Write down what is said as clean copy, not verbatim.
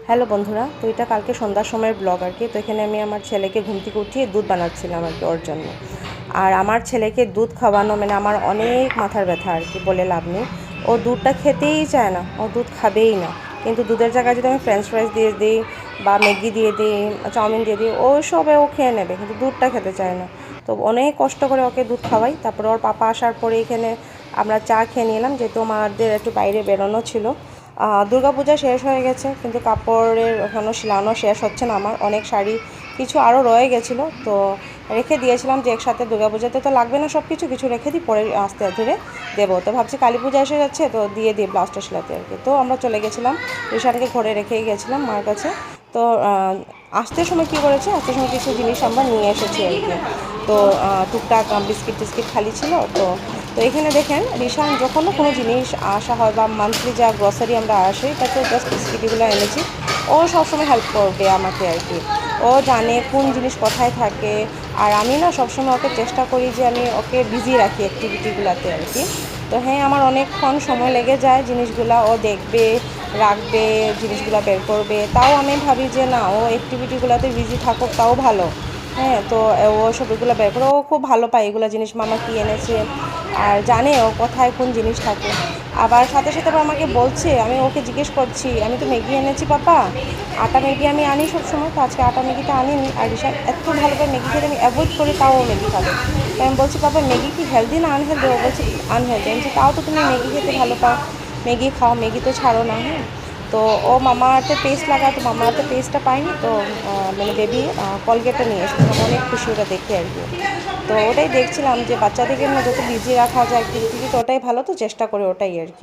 Hello বন্ধুরা, তো এটা কালকে সন্ধ্যার সময়ের ব্লগ আর কি। তো এখানে আমি আমার ছেলেকে ঘুম থেকে উঠিয়ে দুধ বানাচ্ছিলাম আর কি ওর জন্য। আর আমার ছেলেকে দুধ খাওয়ানো মানে আমার অনেক মাথার ব্যথা আর কি, বলে লাভ নেই। ও দুধটা খেতেই চায় না, ও দুধ খাবেই না। কিন্তু দুধের জায়গায় যদি আমি ফ্রেঞ্চ ফ্রাইজ দিয়ে দিই বা ম্যাগি দিয়ে দিই, চাউমিন দিয়ে দিই, ওইসবে ও খেয়ে নেবে, কিন্তু দুধটা খেতে চায় না। তো অনেক কষ্ট করে ওকে দুধ খাওয়াই। তারপরে ওর পাপা আসার পরে এখানে আমরা চা খেয়ে নিলাম, যেহেতু আমাদের একটু বাইরে বেরোনো ছিল। দুর্গাপূজা শেষ হয়ে গেছে, কিন্তু কাপড়ের এখনও সিলানো শেষ হচ্ছে না। আমার অনেক শাড়ি কিছু আরও রয়ে গেছিলো, তো রেখে দিয়েছিলাম যে একসাথে দুর্গাপূজাতে তো লাগবে না, সব কিছু কিছু রেখে দিই, পরে আস্তে ধীরে দেবো। তো ভাবছি কালী পূজা এসে যাচ্ছে, তো দিয়ে দিই ব্লাউজটা সেলাতে আর কি। তো আমরা চলে গেছিলাম, ঋষানকে ঘরে রেখেই গেছিলাম মার কাছে। তো আসতে সময় কী করেছে, আসতে সময় কিছু জিনিস আমরা নিয়ে এসেছি আর কি। তো টুকটাক বিস্কিট টিস্কিট খালি ছিল। তো তো এখানে দেখেন, ঋষান যখনও কোনো জিনিস আসা হয় বা মান্থলি যা গ্রসারি আমরা আসি, তাতে জাস্ট বিস্কিটগুলো এনেছি। ও সবসময় হেল্প করবে আমাকে আর কি। ও জানে কোন জিনিস কোথায় থাকে। আর আমি না সবসময় ওকে চেষ্টা করি যে আমি ওকে বিজি রাখি অ্যাক্টিভিটিগুলোতে আর কি। তো হ্যাঁ, আমার অনেকক্ষণ সময় লেগে যায়, জিনিসগুলো ও দেখবে, রাখবে, জিনিসগুলো বের করবে। তাও আমি ভাবি যে না, ও অ্যাক্টিভিটিগুলোতে বিজি থাকুক, তাও ভালো। হ্যাঁ, তো ও সব এগুলো বের করে, ও খুব ভালো পায় এগুলো জিনিস, মামা কী এনেছে। আর জানে ও কোথায় কোন জিনিস থাকে। আবার সাথে সাথে আবার আমাকে বলছে, আমি ওকে জিজ্ঞেস করছি, আমি তো ম্যাগি এনেছি পাপা, আটা ম্যাগি আমি আনি সবসময়, তো আজকে আটা ম্যাগিটা আনিনি। আর ঋষান এত ভালো করে ম্যাগি খেতে, আমি অ্যাভয়েড করি, তাও ও ম্যাগি খাবে। তো আমি বলছি, পাপা ম্যাগি কি হেলদি না আনহেলদি? ও বলছে আনহেলদি। আমি বলছি তাও তো তুমি ম্যাগি খেতে ভালো পাও, ম্যাগি খাও, ম্যাগি তো ছাড়ো না। হ্যাঁ, তো ও মামা আর্থে পেস্ট লাগা, তো মামা আর্থে পেস্টটা পাইনি, তো মানে বেবি কলগেটটা নিয়ে এসেছিলাম। অনেক খুশি ওটা দেখে আর কি। তো ওটাই দেখছিলাম যে বাচ্চাদেরকে না যত বিজি রাখা যায় অ্যাক্টিভিটি, তো ওটাই ভালো, তো চেষ্টা করে ওটাই আর কি।